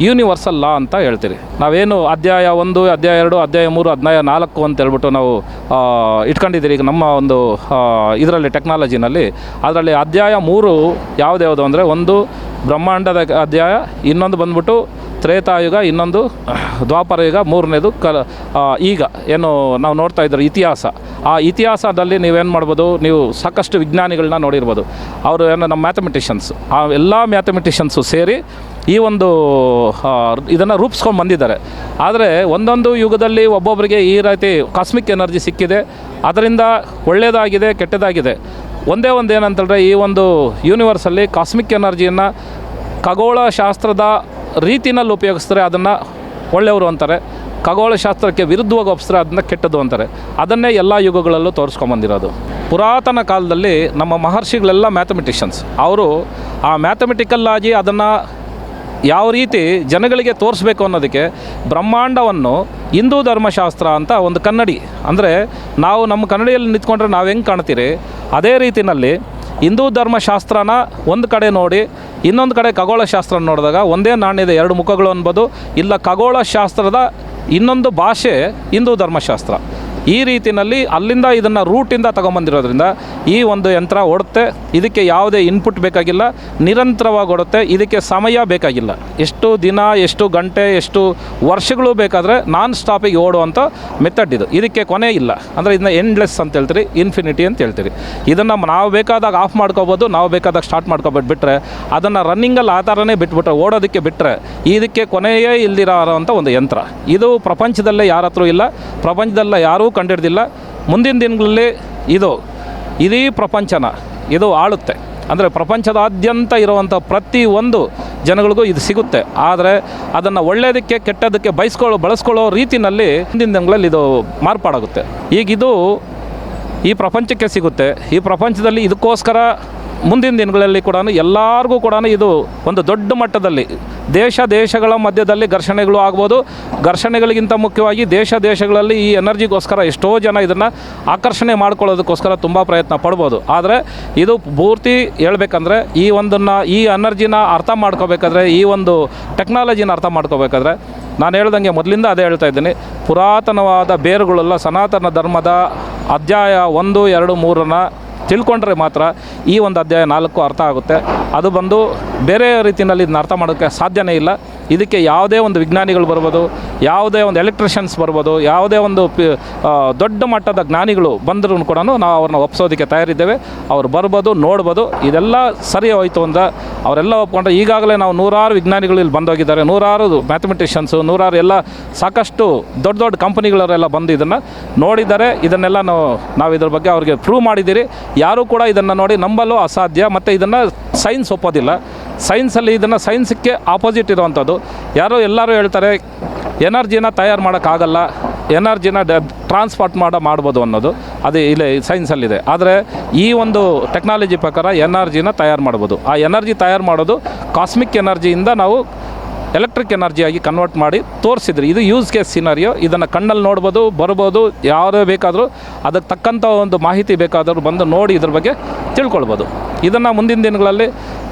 Speaker 1: ಯೂನಿವರ್ಸಲ್ ಲಾ ಅಂತ ಹೇಳ್ತೀರಿ. ನಾವೇನು ಅಧ್ಯಾಯ 1, ಅಧ್ಯಾಯ 2, ಅಧ್ಯಾಯ 3, ಅಧ್ಯಾಯ 4 ಅಂತ ಹೇಳ್ಬಿಟ್ಟು ನಾವು ಇಟ್ಕೊಂಡಿದ್ದೀರಿ ಈಗ ನಮ್ಮ ಒಂದು ಇದರಲ್ಲಿ ಟೆಕ್ನಾಲಜಿನಲ್ಲಿ. ಅದರಲ್ಲಿ ಅಧ್ಯಾಯ 3 ಯಾವುದ್ಯಾವುದು ಅಂದರೆ ಒಂದು ಬ್ರಹ್ಮಾಂಡದ ಅಧ್ಯಾಯ, ಇನ್ನೊಂದು ಬಂದ್ಬಿಟ್ಟು ತ್ರೇತಾಯುಗ, ಇನ್ನೊಂದು ದ್ವಾಪರ ಯುಗ, ಮೂರನೇದು ಈಗ ಏನು ನಾವು ನೋಡ್ತಾ ಇದ್ದಾರೆ ಇತಿಹಾಸ. ಆ ಇತಿಹಾಸದಲ್ಲಿ ನೀವೇನು ಮಾಡ್ಬೋದು, ನೀವು ಸಾಕಷ್ಟು ವಿಜ್ಞಾನಿಗಳನ್ನ ನೋಡಿರ್ಬೋದು. ಅವರು ಏನು ನಮ್ಮ ಮ್ಯಾಥಮೆಟಿಷನ್ಸ್, ಆ ಎಲ್ಲ ಮ್ಯಾಥಮೆಟಿಷನ್ಸು ಸೇರಿ ಈ ಒಂದು ಇದನ್ನು ರೂಪಿಸ್ಕೊಂಡು ಬಂದಿದ್ದಾರೆ. ಆದರೆ ಒಂದೊಂದು ಯುಗದಲ್ಲಿ ಒಬ್ಬೊಬ್ಬರಿಗೆ ಈ ರೀತಿ ಕಾಸ್ಮಿಕ್ ಎನರ್ಜಿ ಸಿಕ್ಕಿದೆ. ಅದರಿಂದ ಒಳ್ಳೆಯದಾಗಿದೆ, ಕೆಟ್ಟದಾಗಿದೆ. ಒಂದೇ ಒಂದು ಏನಂತಂದರೆ ಈ ಒಂದು ಯೂನಿವರ್ಸಲ್ಲಿ ಕಾಸ್ಮಿಕ್ ಎನರ್ಜಿಯನ್ನು ಖಗೋಳಶಾಸ್ತ್ರದ ರೀತಿನಲ್ಲಿ ಉಪಯೋಗಿಸಿದ್ರೆ ಅದನ್ನು ಒಳ್ಳೆಯವರು ಅಂತಾರೆ, ಖಗೋಳಶಾಸ್ತ್ರಕ್ಕೆ ವಿರುದ್ಧವಾಗಿ ಒಪ್ಪಿಸಿದ್ರೆ ಅದನ್ನು ಕೆಟ್ಟದ್ದು ಅಂತಾರೆ. ಅದನ್ನೇ ಎಲ್ಲ ಯುಗಗಳಲ್ಲೂ ತೋರಿಸ್ಕೊಂಬಂದಿರೋದು. ಪುರಾತನ ಕಾಲದಲ್ಲಿ ನಮ್ಮ ಮಹರ್ಷಿಗಳೆಲ್ಲ ಮ್ಯಾಥಮೆಟಿಷನ್ಸ್. ಅವರು ಆ ಮ್ಯಾಥಮೆಟಿಕಲ್ ಆಗಿ ಅದನ್ನು ಯಾವ ರೀತಿ ಜನಗಳಿಗೆ ತೋರಿಸ್ಬೇಕು ಅನ್ನೋದಕ್ಕೆ ಬ್ರಹ್ಮಾಂಡವನ್ನು ಹಿಂದೂ ಧರ್ಮಶಾಸ್ತ್ರ ಅಂತ ಒಂದು ಕನ್ನಡಿ, ಅಂದರೆ ನಾವು ನಮ್ಮ ಕನ್ನಡಿಯಲ್ಲಿ ನಿಂತ್ಕೊಂಡ್ರೆ ನಾವು ಹೆಂಗೆ ಕಾಣ್ತೀರಿ ಅದೇ ರೀತಿಯಲ್ಲಿ ಹಿಂದೂ ಧರ್ಮಶಾಸ್ತ್ರನ ಒಂದು ಕಡೆ ನೋಡಿ ಇನ್ನೊಂದು ಕಡೆ ಖಗೋಳಶಾಸ್ತ್ರ ನೋಡಿದಾಗ ಒಂದೇ ನಾಣ್ಯದ ಎರಡು ಮುಖಗಳು ಅನ್ಬೋದು. ಇಲ್ಲ, ಖಗೋಳಶಾಸ್ತ್ರದ ಇನ್ನೊಂದು ಭಾಷೆ ಹಿಂದೂ ಧರ್ಮಶಾಸ್ತ್ರ. ಈ ರೀತಿಯಲ್ಲಿ ಅಲ್ಲಿಂದ ಇದನ್ನು ರೂಟಿಂದ ತೊಗೊಂಬಂದಿರೋದ್ರಿಂದ ಈ ಒಂದು ಯಂತ್ರ ಓಡುತ್ತೆ. ಇದಕ್ಕೆ ಯಾವುದೇ ಇನ್ಪುಟ್ ಬೇಕಾಗಿಲ್ಲ, ನಿರಂತರವಾಗಿ ಓಡುತ್ತೆ. ಇದಕ್ಕೆ ಸಮಯ ಬೇಕಾಗಿಲ್ಲ. ಎಷ್ಟು ದಿನ, ಎಷ್ಟು ಗಂಟೆ, ಎಷ್ಟು ವರ್ಷಗಳು ಬೇಕಾದರೆ ನಾನ್ ಸ್ಟಾಪಿಗೆ ಓಡುವಂಥ ಮೆಥಡ್ ಇದು. ಇದಕ್ಕೆ ಕೊನೆ ಇಲ್ಲ. ಅಂದರೆ ಇದನ್ನ ಎಂಡ್ಲೆಸ್ ಅಂತ ಹೇಳ್ತೀರಿ, ಇನ್ಫಿನಿಟಿ ಅಂತ ಹೇಳ್ತೀರಿ. ಇದನ್ನು ನಾವು ಬೇಕಾದಾಗ ಆಫ್ ಮಾಡ್ಕೋಬೋದು, ನಾವು ಬೇಕಾದಾಗ ಸ್ಟಾರ್ಟ್ ಮಾಡ್ಕೊಬಿಟ್ಟು ಬಿಟ್ಟರೆ ಅದನ್ನು ರನ್ನಿಂಗಲ್ಲಿ ಆ ಥರನೇ ಬಿಟ್ಬಿಟ್ರೆ ಓಡೋದಕ್ಕೆ ಬಿಟ್ಟರೆ ಇದಕ್ಕೆ ಕೊನೆಯೇ ಇಲ್ದಿರೋಂಥ ಒಂದು ಯಂತ್ರ. ಇದು ಪ್ರಪಂಚದಲ್ಲೇ ಯಾರ ಹತ್ರ ಇಲ್ಲ, ಪ್ರಪಂಚದಲ್ಲೇ ಯಾರೂ ಕಂಡಿಡ್ದಿಲ್ಲ. ಮುಂದಿನ ದಿನಗಳಲ್ಲಿ ಇಡೀ ಪ್ರಪಂಚನ ಇದು ಆಳುತ್ತೆ. ಅಂದರೆ ಪ್ರಪಂಚದಾದ್ಯಂತ ಇರುವಂಥ ಪ್ರತಿಯೊಂದು ಜನಗಳಿಗೂ ಇದು ಸಿಗುತ್ತೆ. ಆದರೆ ಅದನ್ನು ಒಳ್ಳೆಯದಕ್ಕೆ ಕೆಟ್ಟದಕ್ಕೆ ಬಳಸ್ಕೊಳ್ಳೋ ರೀತಿಯಲ್ಲಿ ಮುಂದಿನ ದಿನಗಳಲ್ಲಿ ಇದು ಮಾರ್ಪಾಡಾಗುತ್ತೆ. ಈಗಿದು ಈ ಪ್ರಪಂಚಕ್ಕೆ ಸಿಗುತ್ತೆ. ಈ ಪ್ರಪಂಚದಲ್ಲಿ ಇದಕ್ಕೋಸ್ಕರ ಮುಂದಿನ ದಿನಗಳಲ್ಲಿ ಕೂಡ ಎಲ್ಲರಿಗೂ ಕೂಡ ಇದು ಒಂದು ದೊಡ್ಡ ಮಟ್ಟದಲ್ಲಿ ದೇಶಗಳ ಮಧ್ಯದಲ್ಲಿ ಘರ್ಷಣೆಗಳು ಆಗ್ಬೋದು. ಘರ್ಷಣೆಗಳಿಗಿಂತ ಮುಖ್ಯವಾಗಿ ದೇಶಗಳಲ್ಲಿ ಈ ಎನರ್ಜಿಗೋಸ್ಕರ ಎಷ್ಟೋ ಜನ ಇದನ್ನು ಆಕರ್ಷಣೆ ಮಾಡ್ಕೊಳ್ಳೋದಕ್ಕೋಸ್ಕರ ತುಂಬ ಪ್ರಯತ್ನ ಪಡ್ಬೋದು. ಆದರೆ ಇದು ಪೂರ್ತಿ ಹೇಳ್ಬೇಕಂದ್ರೆ ಈ ಎನರ್ಜಿನ ಅರ್ಥ ಮಾಡ್ಕೋಬೇಕಾದ್ರೆ, ಈ ಒಂದು ಟೆಕ್ನಾಲಜಿನ ಅರ್ಥ ಮಾಡ್ಕೋಬೇಕಾದ್ರೆ ನಾನು ಹೇಳ್ದಂಗೆ ಮೊದಲಿಂದ ಅದೇ ಹೇಳ್ತಾ ಇದ್ದೀನಿ, ಪುರಾತನವಾದ ಬೇರುಗಳೆಲ್ಲ ಸನಾತನ ಧರ್ಮದ ಅಧ್ಯಾಯ 1, 2, 3 ತಿಳ್ಕೊಂಡ್ರೆ ಮಾತ್ರ ಈ ಒಂದು ಅಧ್ಯಾಯ 4 ಅರ್ಥ ಆಗುತ್ತೆ. ಅದು ಬಂದು ಬೇರೆ ರೀತಿಯಲ್ಲಿ ಇದನ್ನ ಅರ್ಥ ಮಾಡೋಕ್ಕೆ ಸಾಧ್ಯನೇ ಇಲ್ಲ. ಇದಕ್ಕೆ ಯಾವುದೇ ಒಂದು ವಿಜ್ಞಾನಿಗಳು ಬರ್ಬೋದು, ಯಾವುದೇ ಒಂದು ಎಲೆಕ್ಟ್ರಿಷಿಯನ್ಸ್ ಬರ್ಬೋದು, ಯಾವುದೇ ಒಂದು ದೊಡ್ಡ ಮಟ್ಟದ ಜ್ಞಾನಿಗಳು ಬಂದರೂ ಕೂಡ ನಾವು ಅವ್ರನ್ನ ಒಪ್ಪಿಸೋದಕ್ಕೆ ತಯಾರಿದ್ದೇವೆ. ಅವ್ರು ಬರ್ಬೋದು, ನೋಡ್ಬೋದು. ಇದೆಲ್ಲ ಸರಿ ಹೋಯಿತು ಅಂತ ಅವರೆಲ್ಲ ಒಪ್ಕೊಂಡ್ರೆ ಈಗಾಗಲೇ ನಾವು ನೂರಾರು ವಿಜ್ಞಾನಿಗಳು ಇಲ್ಲಿ ಬಂದೋಗಿದ್ದಾರೆ, ನೂರಾರು ಮ್ಯಾಥಮೆಟಿಷಿಯನ್ಸು, ನೂರಾರು ಎಲ್ಲ ಸಾಕಷ್ಟು ದೊಡ್ಡ ಕಂಪನಿಗಳವರೆಲ್ಲ ಬಂದು ಇದನ್ನು ನೋಡಿದ್ದಾರೆ. ಇದನ್ನೆಲ್ಲ ನಾವು ಇದ್ರ ಬಗ್ಗೆ ಅವ್ರಿಗೆ ಪ್ರೂವ್ ಮಾಡಿದ್ದೀರಿ. ಯಾರೂ ಕೂಡ ಇದನ್ನು ನೋಡಿ ನಂಬಲು ಅಸಾಧ್ಯ. ಮತ್ತು ಇದನ್ನು ಸೈನ್ಸ್ ಒಪ್ಪೋದಿಲ್ಲ. ಸೈನ್ಸಲ್ಲಿ ಇದನ್ನು ಸೈನ್ಸಕ್ಕೆ ಆಪೋಸಿಟ್ ಇರುವಂಥದ್ದು. ಎಲ್ಲರೂ ಹೇಳ್ತಾರೆ ಎನರ್ಜಿನ ತಯಾರು ಮಾಡೋಕ್ಕಾಗಲ್ಲ, ಎನರ್ಜಿನ ಟ್ರಾನ್ಸ್ಪೋರ್ಟ್ ಮಾಡ್ಬೋದು ಅನ್ನೋದು. ಅದು ಇಲ್ಲಿ ಸೈನ್ಸಲ್ಲಿದೆ. ಆದರೆ ಈ ಒಂದು ಟೆಕ್ನಾಲಜಿ ಪ್ರಕಾರ ಎನರ್ಜಿನ ತಯಾರು ಮಾಡ್ಬೋದು. ಆ ಎನರ್ಜಿ ತಯಾರು ಮಾಡೋದು ಕಾಸ್ಮಿಕ್ ಎನರ್ಜಿಯಿಂದ ನಾವು ಎಲೆಕ್ಟ್ರಿಕ್ ಎನರ್ಜಿಯಾಗಿ ಕನ್ವರ್ಟ್ ಮಾಡಿ ತೋರಿಸಿದ್ರಿ. ಇದು ಯೂಸ್ ಕೇಸ್ ಸಿನಾರಿಯೋ. ಇದನ್ನು ಕಣ್ಣಲ್ಲಿ ನೋಡ್ಬೋದು, ಬರ್ಬೋದು. ಯಾರೇ ಬೇಕಾದರೂ ಅದಕ್ಕೆ ತಕ್ಕಂಥ ಒಂದು ಮಾಹಿತಿ ಬೇಕಾದರೂ ಬಂದು ನೋಡಿ ಇದ್ರ ಬಗ್ಗೆ ತಿಳ್ಕೊಳ್ಬೋದು. ಇದನ್ನು ಮುಂದಿನ ದಿನಗಳಲ್ಲಿ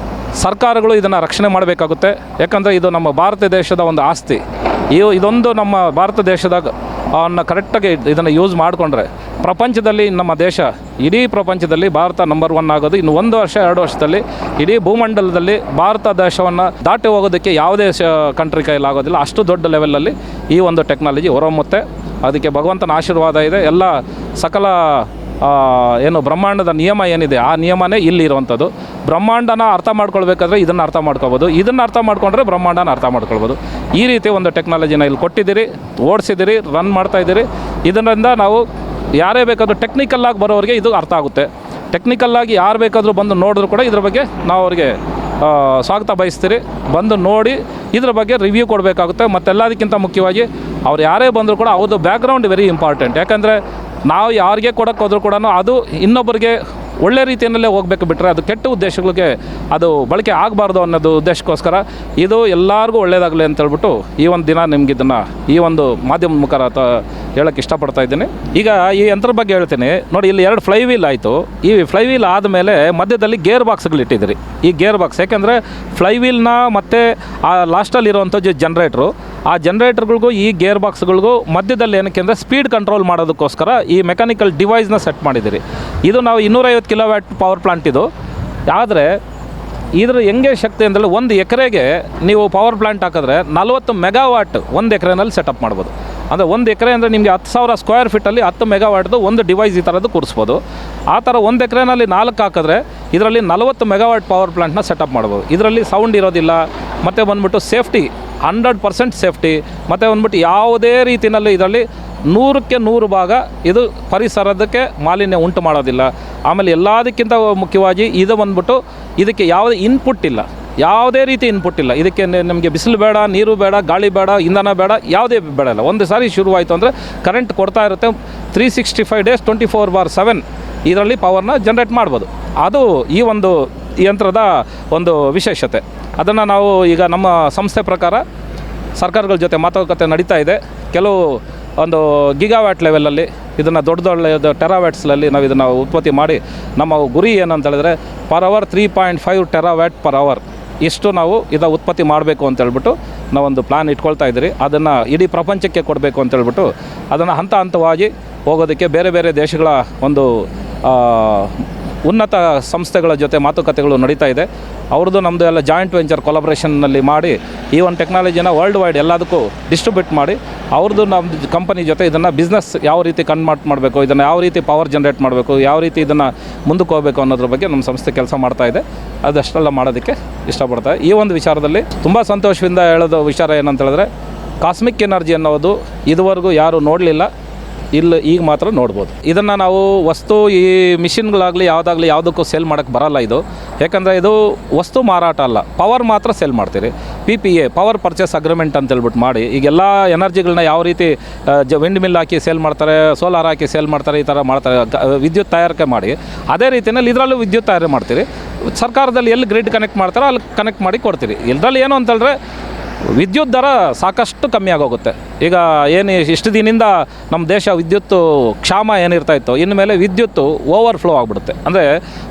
Speaker 1: ಸರ್ಕಾರಗಳು ಇದನ್ನು ರಕ್ಷಣೆ ಮಾಡಬೇಕಾಗುತ್ತೆ. ಯಾಕಂದರೆ ಇದು ನಮ್ಮ ಭಾರತ ದೇಶದ ಒಂದು ಆಸ್ತಿ. ಇದೊಂದು ನಮ್ಮ ಭಾರತ ದೇಶದಾಗ ಕರೆಕ್ಟಾಗಿ ಇದನ್ನು ಯೂಸ್ ಮಾಡಿಕೊಂಡ್ರೆ ಪ್ರಪಂಚದಲ್ಲಿ ನಮ್ಮ ದೇಶ, ಇಡೀ ಪ್ರಪಂಚದಲ್ಲಿ ಭಾರತ ನಂಬರ್ 1 ಆಗೋದು. ಇನ್ನು 1 ವರ್ಷ 2 ವರ್ಷದಲ್ಲಿ ಇಡೀ ಭೂಮಂಡಲದಲ್ಲಿ ಭಾರತ ದೇಶವನ್ನು ದಾಟಿ ಹೋಗೋದಕ್ಕೆ ಯಾವುದೇ ಕಂಟ್ರಿ ಕೈಲಾಗೋದಿಲ್ಲ. ಅಷ್ಟು ದೊಡ್ಡ ಲೆವೆಲಲ್ಲಿ ಈ ಒಂದು ಟೆಕ್ನಾಲಜಿ ಹೊರಹೊಮ್ಮುತ್ತೆ. ಅದಕ್ಕೆ ಭಗವಂತನ ಆಶೀರ್ವಾದ ಇದೆ. ಎಲ್ಲ ಸಕಲ ಏನು ಬ್ರಹ್ಮಾಂಡದ ನಿಯಮ ಏನಿದೆ ಆ ನಿಯಮನೇ ಇಲ್ಲಿರುವಂಥದ್ದು. ಬ್ರಹ್ಮಾಂಡನ ಅರ್ಥ ಮಾಡ್ಕೊಳ್ಬೇಕಾದ್ರೆ ಇದನ್ನು ಅರ್ಥ ಮಾಡ್ಕೋಬೋದು, ಇದನ್ನು ಅರ್ಥ ಮಾಡ್ಕೊಂಡ್ರೆ ಬ್ರಹ್ಮಾಂಡನ ಅರ್ಥ ಮಾಡ್ಕೊಳ್ಬೋದು. ಈ ರೀತಿ ಒಂದು ಟೆಕ್ನಾಲಜಿನ ಇಲ್ಲಿ ಕೊಟ್ಟಿದ್ದೀರಿ, ಓಡಿಸಿದ್ದೀರಿ, ರನ್ ಮಾಡ್ತಾಯಿದ್ದೀರಿ. ಇದರಿಂದ ನಾವು ಯಾರೇ ಬೇಕಾದರೂ ಟೆಕ್ನಿಕಲ್ಲಾಗಿ ಬರೋರಿಗೆ ಇದು ಅರ್ಥ ಆಗುತ್ತೆ. ಟೆಕ್ನಿಕಲ್ಲಾಗಿ ಯಾರು ಬೇಕಾದರೂ ಬಂದು ನೋಡಿದ್ರು ಕೂಡ ಇದ್ರ ಬಗ್ಗೆ ನಾವು ಅವ್ರಿಗೆ ಸ್ವಾಗತ ಬಯಸ್ತೀರಿ. ಬಂದು ನೋಡಿ ಇದ್ರ ಬಗ್ಗೆ ರಿವ್ಯೂ ಕೊಡಬೇಕಾಗುತ್ತೆ. ಮತ್ತೆಲ್ಲದಕ್ಕಿಂತ ಮುಖ್ಯವಾಗಿ ಅವ್ರು ಯಾರೇ ಬಂದರೂ ಕೂಡ ಅವ್ರದ್ದು ಬ್ಯಾಕ್ಗ್ರೌಂಡ್ ವೆರಿ ಇಂಪಾರ್ಟೆಂಟ್. ಯಾಕಂದರೆ ನಾವು ಯಾರಿಗೆ ಕೊಡೋಕ್ಕೆ ಹೋದರೂ ಕೂಡ ಅದು ಇನ್ನೊಬ್ಬರಿಗೆ ಒಳ್ಳೆ ರೀತಿಯಲ್ಲೇ ಹೋಗಬೇಕು ಬಿಟ್ಟರೆ ಅದು ಕೆಟ್ಟ ಉದ್ದೇಶಗಳಿಗೆ ಅದು ಬಳಕೆ ಆಗಬಾರ್ದು ಅನ್ನೋದು ಉದ್ದೇಶಕ್ಕೋಸ್ಕರ ಇದು ಎಲ್ಲರಿಗೂ ಒಳ್ಳೆಯದಾಗಲಿ ಅಂತ ಹೇಳ್ಬಿಟ್ಟು ಈ ಒಂದು ದಿನ ನಿಮ್ಗೆ ಇದನ್ನು ಈ ಒಂದು ಮಾಧ್ಯಮದ ಮುಖಾಂತರ ಹೇಳೋಕ್ಕೆ ಇಷ್ಟಪಡ್ತಾ ಇದ್ದೀನಿ. ಈಗ ಈ ಯಂತ್ರದ ಬಗ್ಗೆ ಹೇಳ್ತೀನಿ ನೋಡಿ. ಇಲ್ಲಿ 2 ಫ್ಲೈ ವೀಲ್ ಆಯಿತು. ಈ ಫ್ಲೈ ವೀಲ್ ಆದಮೇಲೆ ಮಧ್ಯದಲ್ಲಿ ಗೇರ್ ಬಾಕ್ಸ್ಗಳು ಇಟ್ಟಿದ್ದೀರಿ. ಈ ಗೇರ್ ಬಾಕ್ಸ್ ಯಾಕೆಂದರೆ ಫ್ಲೈ ವೀಲ್ನ ಮತ್ತು ಆ ಲಾಸ್ಟಲ್ಲಿರುವಂಥ ಜನ್ರೇಟ್ರು, ಆ ಜನ್ರೇಟರ್ಗಳಿಗೂ ಈ ಗೇರ್ ಬಾಕ್ಸ್ಗಳಿಗೂ ಮಧ್ಯದಲ್ಲಿ ಏನಕ್ಕೆ ಅಂದರೆ ಸ್ಪೀಡ್ ಕಂಟ್ರೋಲ್ ಮಾಡೋದಕ್ಕೋಸ್ಕರ ಈ ಮೆಕ್ಯಾನಿಕಲ್ ಡಿವೈಸ್ನ ಸೆಟ್ ಮಾಡಿದ್ದೀರಿ. ಇದು ನಾವು 250 ಕಿಲೋವ್ಯಾಟ್ ಪವರ್ ಪ್ಲಾಂಟ್ ಇದು. ಆದರೆ ಇದ್ರ ಹೆಂಗೆ ಶಕ್ತಿ ಅಂದರೆ 1 ಎಕರೆಗೆ ನೀವು ಪವರ್ ಪ್ಲಾಂಟ್ ಹಾಕಿದ್ರೆ 40 ಮೆಗಾವಾಟ್ 1 ಎಕರೆನಲ್ಲಿ ಸೆಟಪ್ ಮಾಡ್ಬೋದು. ಅಂದರೆ 1 ಎಕರೆ ಅಂದರೆ ನಿಮಗೆ 10,000 ಸ್ಕ್ವೇರ್ ಫೀಟಲ್ಲಿ 10 ಮೆಗಾವಾಟ್ದು ಒಂದು ಡಿವೈಸ್ ಈ ಥರದ್ದು ಕೂರಿಸ್ಬೋದು. ಆ ಥರ 1 ಎಕರೆನಲ್ಲಿ 4 ಹಾಕಿದ್ರೆ ಇದರಲ್ಲಿ 40 ಮೆಗಾವಾಟ್ ಪವರ್ ಪ್ಲಾಂಟ್ನ ಸೆಟಪ್ ಮಾಡ್ಬೋದು. ಇದರಲ್ಲಿ ಸೌಂಡ್ ಇರೋದಿಲ್ಲ, ಮತ್ತು ಬಂದ್ಬಿಟ್ಟು ಸೇಫ್ಟಿ 100% ಸೇಫ್ಟಿ, ಮತ್ತು ಬಂದ್ಬಿಟ್ಟು ಯಾವುದೇ ರೀತಿಯಲ್ಲಿ ಇದರಲ್ಲಿ 100ಕ್ಕೆ 100 ಭಾಗ ಇದು ಪರಿಸರದಕ್ಕೆ ಮಾಲಿನ್ಯ ಉಂಟು ಮಾಡೋದಿಲ್ಲ. ಆಮೇಲೆ ಎಲ್ಲದಕ್ಕಿಂತ ಮುಖ್ಯವಾಗಿ ಇದು ಬಂದ್ಬಿಟ್ಟು ಇದಕ್ಕೆ ಯಾವುದೇ ಇನ್ಪುಟ್ ಇಲ್ಲ, ಯಾವುದೇ ರೀತಿ ಇನ್ಪುಟ್ ಇಲ್ಲ. ಇದಕ್ಕೆ ನಮಗೆ ಬಿಸಿಲು ಬೇಡ, ನೀರು ಬೇಡ, ಗಾಳಿ ಬೇಡ, ಇಂಧನ ಬೇಡ, ಯಾವುದೇ ಬೇಡ ಇಲ್ಲ. ಒಂದು ಸಾರಿ ಶುರುವಾಯಿತು ಅಂದರೆ ಕರೆಂಟ್ ಕೊಡ್ತಾ ಇರುತ್ತೆ. 365 ಡೇಸ್ 24/7 ಇದರಲ್ಲಿ ಪವರ್ನ ಜನ್ರೇಟ್ ಮಾಡ್ಬೋದು. ಅದು ಈ ಒಂದು ಯಂತ್ರದ ಒಂದು ವಿಶೇಷತೆ. ಅದನ್ನು ನಾವು ಈಗ ನಮ್ಮ ಸಂಸ್ಥೆ ಪ್ರಕಾರ ಸರ್ಕಾರಗಳ ಜೊತೆ ಮಾತುಕತೆ ನಡೀತಾ ಇದೆ. ಕೆಲವು ಒಂದು ಗಿಗಾವ್ಯಾಟ್ ಲೆವೆಲಲ್ಲಿ ಇದನ್ನು ದೊಡ್ಡ ಟೆರಾವ್ಯಾಟ್ಸ್ನಲ್ಲಿ ನಾವು ಇದನ್ನು ಉತ್ಪತ್ತಿ ಮಾಡಿ ನಮ್ಮ ಗುರಿ ಏನಂತ ಹೇಳಿದ್ರೆ ಪರ್ ಅವರ್ 3.5 ಟೆರಾವ್ಯಾಟ್ ಪರ್ ಅವರ್ ಇಷ್ಟು ನಾವು ಇದನ್ನು ಉತ್ಪತ್ತಿ ಮಾಡಬೇಕು ಅಂತೇಳ್ಬಿಟ್ಟು ನಾವೊಂದು ಪ್ಲ್ಯಾನ್ ಇಟ್ಕೊಳ್ತಾ ಇದ್ದೀರಿ. ಅದನ್ನು ಇಡೀ ಪ್ರಪಂಚಕ್ಕೆ ಕೊಡಬೇಕು ಅಂತೇಳ್ಬಿಟ್ಟು ಅದನ್ನು ಹಂತ ಹಂತವಾಗಿ ಹೋಗೋದಕ್ಕೆ ಬೇರೆ ಬೇರೆ ದೇಶಗಳ ಒಂದು ಉನ್ನತ ಸಂಸ್ಥೆಗಳ ಜೊತೆ ಮಾತುಕತೆಗಳು ನಡೀತಾ ಇದೆ. ಅವ್ರದ್ದು ನಮ್ಮದು ಎಲ್ಲ ಜಾಯಿಂಟ್ ವೆಂಚರ್ ಕೊಲಾಬ್ರೇಷನ್ನಲ್ಲಿ ಮಾಡಿ ಈ ಒಂದು ಟೆಕ್ನಾಲಜಿನ ವರ್ಲ್ಡ್ ವೈಡ್ ಎಲ್ಲದಕ್ಕೂ ಡಿಸ್ಟ್ರಿಬ್ಯೂಟ್ ಮಾಡಿ ಅವ್ರದ್ದು ನಮ್ಮ ಕಂಪನಿ ಜೊತೆ ಇದನ್ನು ಬಿಸ್ನೆಸ್ ಯಾವ ರೀತಿ ಕನ್ವರ್ಟ್ ಮಾಡಬೇಕು, ಇದನ್ನು ಯಾವ ರೀತಿ ಪವರ್ ಜನ್ರೇಟ್ ಮಾಡಬೇಕು, ಯಾವ ರೀತಿ ಇದನ್ನು ಮುಂದಕ್ಕೆ ಹೋಗಬೇಕು ಅನ್ನೋದ್ರ ಬಗ್ಗೆ ನಮ್ಮ ಸಂಸ್ಥೆ ಕೆಲಸ ಮಾಡ್ತಾ ಇದೆ. ಅದಷ್ಟೆಲ್ಲ ಮಾಡೋದಕ್ಕೆ ಇಷ್ಟಪಡ್ತಾರೆ. ಈ ಒಂದು ವಿಚಾರದಲ್ಲಿ ತುಂಬ ಸಂತೋಷದಿಂದ ಹೇಳೋದು ವಿಚಾರ ಏನಂತ ಹೇಳಿದ್ರೆ ಕಾಸ್ಮಿಕ್ ಎನರ್ಜಿ ಅನ್ನೋದು ಇದುವರೆಗೂ ಯಾರು ನೋಡಲಿಲ್ಲ, ಈಗ ಮಾತ್ರ ನೋಡ್ಬೋದು. ಇದನ್ನು ನಾವು ವಸ್ತು ಈ ಮಿಷಿನ್ಗಳಾಗಲಿ ಯಾವುದಕ್ಕೂ ಸೇಲ್ ಮಾಡೋಕ್ಕೆ ಬರಲ್ಲ ಇದು. ಯಾಕಂದರೆ ಇದು ವಸ್ತು ಮಾರಾಟ ಅಲ್ಲ, ಪವರ್ ಮಾತ್ರ ಸೇಲ್ ಮಾಡ್ತೀರಿ. PPA ಪವರ್ ಪರ್ಚೇಸ್ ಅಗ್ರಿಮೆಂಟ್ ಅಂತೇಳ್ಬಿಟ್ಟು ಮಾಡಿ ಈಗೆಲ್ಲ ಎನರ್ಜಿಗಳನ್ನ ಯಾವ ರೀತಿ ವಿಂಡ್ ಮಿಲ್ ಹಾಕಿ ಸೇಲ್ ಮಾಡ್ತಾರೆ, ಸೋಲಾರ್ ಹಾಕಿ ಸೇಲ್ ಮಾಡ್ತಾರೆ, ಈ ಥರ ಮಾಡ್ತಾರೆ, ವಿದ್ಯುತ್ ತಯಾರಿಕೆ ಮಾಡಿ ಅದೇ ರೀತಿಯಲ್ಲಿ ಇದರಲ್ಲೂ ವಿದ್ಯುತ್ ತಯಾರಿ ಮಾಡ್ತೀರಿ. ಸರ್ಕಾರದಲ್ಲಿ ಎಲ್ಲಿ ಗ್ರಿಡ್ ಕನೆಕ್ಟ್ ಮಾಡ್ತಾರೋ ಅಲ್ಲಿ ಕನೆಕ್ಟ್ ಮಾಡಿ ಕೊಡ್ತೀರಿ. ಇದರಲ್ಲಿ ಏನು ಅಂತೇಳಿದ್ರೆ ವಿದ್ಯುತ್ ದರ ಸಾಕಷ್ಟು ಕಮ್ಮಿ ಆಗೋಗುತ್ತೆ. ಈಗ ಏನು ಇಷ್ಟು ದಿನದಿಂದ ನಮ್ಮ ದೇಶ ವಿದ್ಯುತ್ತು ಕ್ಷಾಮ ಏನಿರ್ತಾಯಿತ್ತು, ಇನ್ಮೇಲೆ ವಿದ್ಯುತ್ತು ಓವರ್ಫ್ಲೋ ಆಗಿಬಿಡುತ್ತೆ. ಅಂದರೆ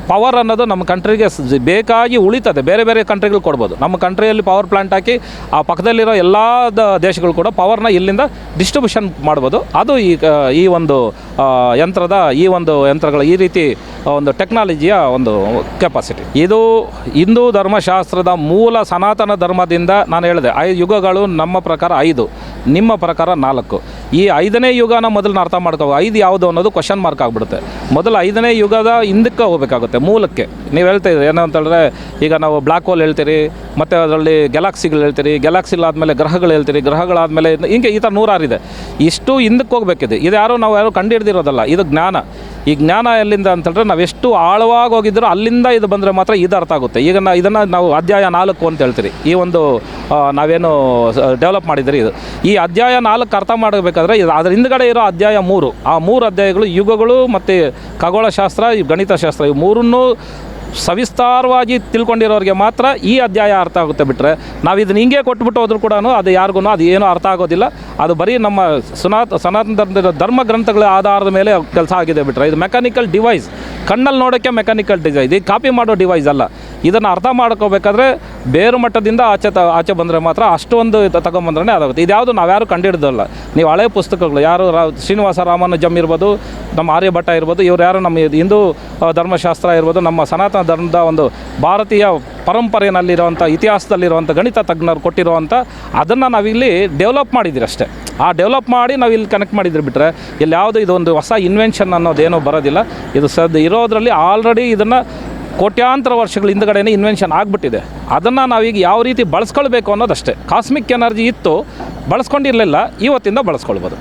Speaker 1: ಪವರ್ ಅನ್ನೋದು ನಮ್ಮ ಕಂಟ್ರಿಗೆ ಬೇಕಾಗಿ ಉಳಿತದೆ. ಬೇರೆ ಬೇರೆ ಕಂಟ್ರಿಗಳು ಕೊಡ್ಬೋದು. ನಮ್ಮ ಕಂಟ್ರಿಯಲ್ಲಿ ಪವರ್ ಪ್ಲಾಂಟ್ ಹಾಕಿ ಆ ಪಕ್ಕದಲ್ಲಿರೋ ಎಲ್ಲ ದೇಶಗಳು ಕೂಡ ಪವರ್ನ ಇಲ್ಲಿಂದ ಡಿಸ್ಟ್ರಿಬ್ಯೂಷನ್ ಮಾಡ್ಬೋದು. ಅದು ಈ ಒಂದು ಯಂತ್ರಗಳ ಈ ರೀತಿ ಒಂದು ಟೆಕ್ನಾಲಜಿಯ ಒಂದು ಕೆಪಾಸಿಟಿ. ಇದು ಹಿಂದೂ ಧರ್ಮಶಾಸ್ತ್ರದ ಮೂಲ ಸನಾತನ ಧರ್ಮದಿಂದ ನಾನು ಹೇಳಿದೆ 5 ಯುಗಗಳು ನಮ್ಮ ಪ್ರಕಾರ 5, ನಿಮ್ಮ ಪ್ರಕಾರ 4. ಈ 5ನೇ ಯುಗನ ಮೊದಲು ಅರ್ಥ ಮಾಡ್ಕೋ. 5 ಯಾವುದು ಅನ್ನೋದು ಕ್ವಶನ್ ಮಾರ್ಕ್ ಆಗಿಬಿಡುತ್ತೆ. ಮೊದಲು 5ನೇ ಯುಗದ ಹಿಂದಕ್ಕೆ ಹೋಗಬೇಕಾಗುತ್ತೆ, ಮೂಲಕ್ಕೆ. ನೀವು ಹೇಳ್ತೀರಿ ಏನೋ ಅಂತ ಹೇಳಿದ್ರೆ ಈಗ ನಾವು ಬ್ಲ್ಯಾಕ್ ಹೋಲ್ ಹೇಳ್ತೀರಿ, ಮತ್ತು ಅದರಲ್ಲಿ ಗ್ಯಾಲಾಕ್ಸಿಗಳು ಹೇಳ್ತೀರಿ, ಗ್ಯಾಲಾಕ್ಸಿಗಳಾದಮೇಲೆ ಗ್ರಹಗಳು ಹೇಳ್ತೀರಿ, ಗ್ರಹಗಳಾದಮೇಲೆ ಹಿಂಗೆ ಈ ಥರ 106 ಇದೆ. ಇಷ್ಟು ಹಿಂದಕ್ಕೆ ಹೋಗಬೇಕಿದೆ. ಇದು ನಾವು ಯಾರು ಕಂಡುಹಿಡ್ದಿರೋದಲ್ಲ, ಇದು ಜ್ಞಾನ. ಈ ಜ್ಞಾನ ಎಲ್ಲಿಂದ ಅಂತಂದರೆ ನಾವು ಎಷ್ಟು ಆಳವಾಗಿ ಹೋಗಿದ್ದರೂ ಅಲ್ಲಿಂದ ಇದು ಬಂದರೆ ಮಾತ್ರ ಇದು ಅರ್ಥ ಆಗುತ್ತೆ. ಈಗ ಇದನ್ನು ನಾವು ಅಧ್ಯಾಯ 4 ಅಂತ ಹೇಳ್ತೀರಿ. ಈ ಒಂದು ನಾವೇನು ಡೆವಲಪ್ ಮಾಡಿದ್ದೀರಿ ಇದು ಈ ಅಧ್ಯಾಯ 4 ಅರ್ಥ ಮಾಡಬೇಕಾದ್ರೆ ಅದರ ಹಿಂದ್ಗಡೆ ಇರೋ ಅಧ್ಯಾಯ 3, ಆ 3 ಅಧ್ಯಾಯಗಳು ಯುಗಗಳು ಮತ್ತು ಖಗೋಳಶಾಸ್ತ್ರ, ಗಣಿತಶಾಸ್ತ್ರ, ಇವು 3ನ್ನೂ ಸವಿಸ್ತಾರವಾಗಿ ತಿಳ್ಕೊಂಡಿರೋರಿಗೆ ಮಾತ್ರ ಈ ಅಧ್ಯಾಯ ಅರ್ಥ ಆಗುತ್ತೆ. ಬಿಟ್ಟರೆ ನಾವು ಇದನ್ನ ಹಿಂಗೆ ಕೊಟ್ಬಿಟ್ಟು ಹೋದ್ರೂ ಕೂಡ ಅದು ಯಾರಿಗೂ ಅದು ಏನೂ ಅರ್ಥ ಆಗೋದಿಲ್ಲ. ಅದು ಬರೀ ನಮ್ಮ ಸನಾತನ ಧರ್ಮ ಗ್ರಂಥಗಳ ಆಧಾರದ ಮೇಲೆ ಕೆಲಸ ಆಗಿದೆ. ಬಿಟ್ಟರೆ ಇದು ಮೆಕ್ಯಾನಿಕಲ್ ಡಿವೈಸ್, ಕಣ್ಣಲ್ಲಿ ನೋಡೋಕ್ಕೆ ಮೆಕ್ಯಾನಿಕಲ್ ಡಿವೈಸ್, ಇದು ಕಾಪಿ ಮಾಡೋ ಡಿವೈಸ್ ಅಲ್ಲ. ಇದನ್ನು ಅರ್ಥ ಮಾಡ್ಕೋಬೇಕಾದ್ರೆ ಬೇರು ಮಟ್ಟದಿಂದ ಆಚೆ ಬಂದರೆ ಮಾತ್ರ ಅಷ್ಟೊಂದು ತಗೊಂಬಂದ್ರೆ ಅದಾಗುತ್ತೆ. ಇದ್ಯಾವುದು ನಾವ್ಯಾರು ಕಂಡುಹಿಡ್ದಲ್ಲ. ನೀವು ಹಳೆ ಪುಸ್ತಕಗಳು ಯಾರು ಶ್ರೀನಿವಾಸ ರಾಮಾನುಜಮ್ ಇರ್ಬೋದು, ನಮ್ಮ ಆರ್ಯಭಟ್ಟ ಇರ್ಬೋದು, ಇವ್ರು ಯಾರು ನಮ್ಮ ಹಿಂದೂ ಧರ್ಮಶಾಸ್ತ್ರ ಇರ್ಬೋದು, ನಮ್ಮ ಸನಾತನ ಧರ್ಮದ ಒಂದು ಭಾರತೀಯ ಪರಂಪರೆಯಲ್ಲಿರುವಂಥ ಇತಿಹಾಸದಲ್ಲಿರುವಂಥ ಗಣಿತ ತಜ್ಞರು ಕೊಟ್ಟಿರುವಂಥ ಅದನ್ನು ನಾವಿಲ್ಲಿ ಡೆವಲಪ್ ಮಾಡಿದ್ದೀರಿ ಅಷ್ಟೇ. ಆ ಡೆವಲಪ್ ಮಾಡಿ ನಾವು ಇಲ್ಲಿ ಕನೆಕ್ಟ್ ಮಾಡಿದ್ರೆ ಬಿಟ್ಟರೆ ಇಲ್ಲಿ ಯಾವುದು ಇದೊಂದು ಹೊಸ ಇನ್ವೆನ್ಷನ್ ಅನ್ನೋದೇನೂ ಬರೋದಿಲ್ಲ. ಇದು ಇರೋದರಲ್ಲಿ ಆಲ್ರೆಡಿ ಇದನ್ನು ಕೋಟ್ಯಾಂತರ ವರ್ಷಗಳ ಹಿಂದುಗಡೆನೇ ಇನ್ವೆನ್ಷನ್ ಆಗಿಬಿಟ್ಟಿದೆ. ಅದನ್ನು ನಾವೀಗ ಯಾವ ರೀತಿ ಬಳಸ್ಕೊಳ್ಬೇಕು ಅನ್ನೋದಷ್ಟೇ. ಕಾಸ್ಮಿಕ್ ಎನರ್ಜಿ ಇತ್ತು, ಬಳಸ್ಕೊಂಡಿರಲಿಲ್ಲ, ಇವತ್ತಿಂದ ಬಳಸ್ಕೊಳ್ಬೋದು.